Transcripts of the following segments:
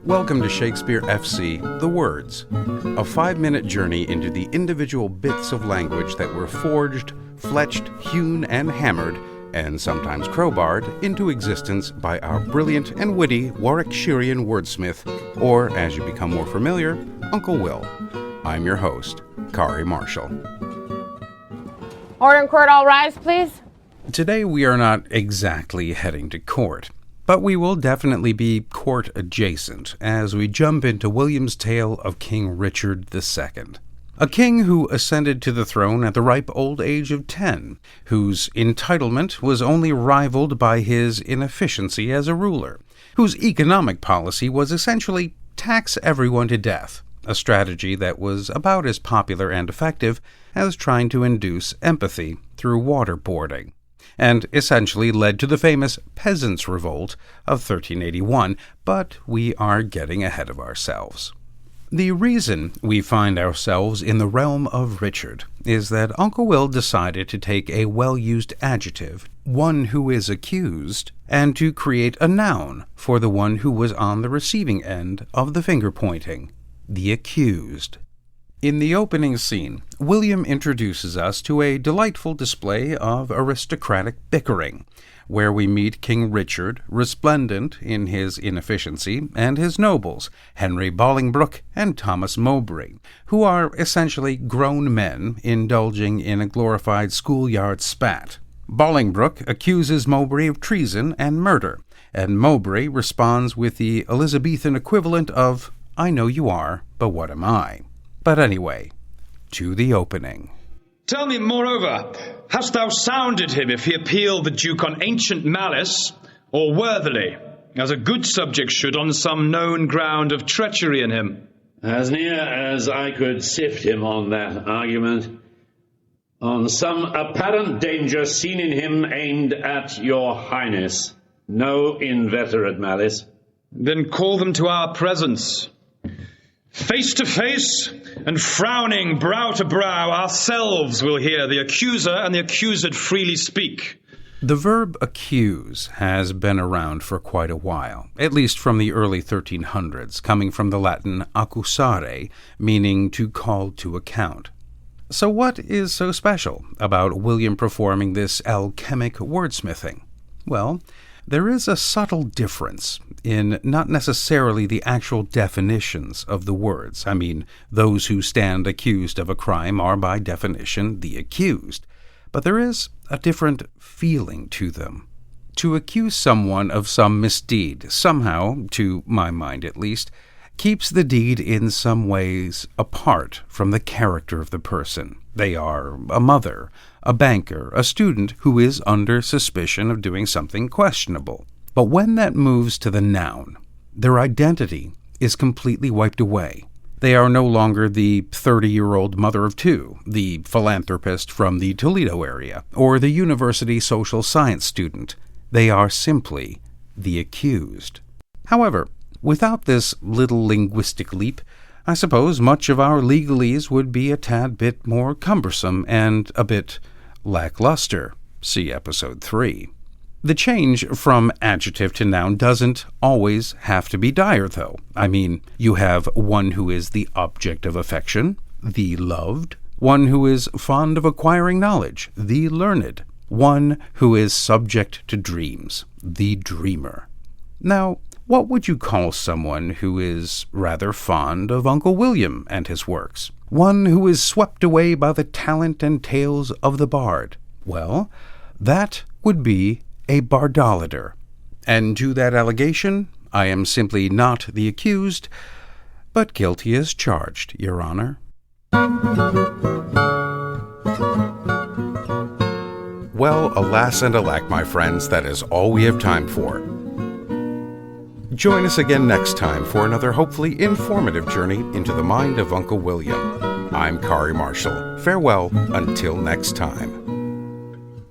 Welcome to Shakespeare FC, The Words, a 5-minute journey into the individual bits of language that were forged, fletched, hewn, and hammered, and sometimes crowbarred, into existence by our brilliant and witty Warwickshirean wordsmith, or, as you become more familiar, Uncle Will. I'm your host, Kari Marshall. Order in court, all rise, please. Today we are not exactly heading to court, but we will definitely be court-adjacent as we jump into William's tale of King Richard II. A king who ascended to the throne at the ripe old age of 10, whose entitlement was only rivaled by his inefficiency as a ruler, whose economic policy was essentially tax everyone to death, a strategy that was about as popular and effective as trying to induce empathy through waterboarding, and essentially led to the famous Peasants' Revolt of 1381, but we are getting ahead of ourselves. The reason we find ourselves in the realm of Richard is that Uncle Will decided to take a well-used adjective, one who is accused, and to create a noun for the one who was on the receiving end of the finger-pointing, the accused. In the opening scene, William introduces us to a delightful display of aristocratic bickering, where we meet King Richard, resplendent in his inefficiency, and his nobles, Henry Bolingbroke and Thomas Mowbray, who are essentially grown men indulging in a glorified schoolyard spat. Bolingbroke accuses Mowbray of treason and murder, and Mowbray responds with the Elizabethan equivalent of, "I know you are, but what am I?" But anyway, to the opening. Tell me, moreover, hast thou sounded him if he appeal the Duke on ancient malice, or worthily, as a good subject should on some known ground of treachery in him? As near as I could sift him on that argument, on some apparent danger seen in him aimed at your highness, no inveterate malice. Then call them to our presence. Face to face, and frowning brow to brow, ourselves will hear the accuser and the accused freely speak. The verb accuse has been around for quite a while, at least from the early 1300s, coming from the Latin accusare, meaning to call to account. So what is so special about William performing this alchemic wordsmithing? Well, there is a subtle difference in not necessarily the actual definitions of the words. I mean, those who stand accused of a crime are by definition the accused. But there is a different feeling to them. To accuse someone of some misdeed somehow, to my mind at least, keeps the deed in some ways apart from the character of the person. They are a mother, a banker, a student who is under suspicion of doing something questionable. But when that moves to the noun, their identity is completely wiped away. They are no longer the 30-year-old mother of two, the philanthropist from the Toledo area, or the university social science student. They are simply the accused. However, without this little linguistic leap, I suppose much of our legalese would be a tad bit more cumbersome and a bit lackluster. See episode 3. The change from adjective to noun doesn't always have to be dire, though. I mean, you have one who is the object of affection, the loved, one who is fond of acquiring knowledge, the learned, one who is subject to dreams, the dreamer. Now, what would you call someone who is rather fond of Uncle William and his works? One who is swept away by the talent and tales of the bard? Well, that would be a bardolater. And to that allegation, I am simply not the accused, but guilty as charged, Your Honor. Well, alas and alack, my friends, that is all we have time for. Join us again next time for another hopefully informative journey into the mind of Uncle William. I'm Kari Marshall. Farewell until next time.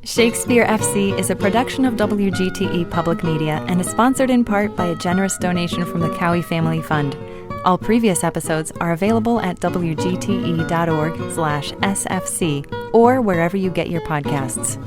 Shakespeare FC is a production of WGTE Public Media and is sponsored in part by a generous donation from the Cowie Family Fund. All previous episodes are available at wgte.org/sfc or wherever you get your podcasts.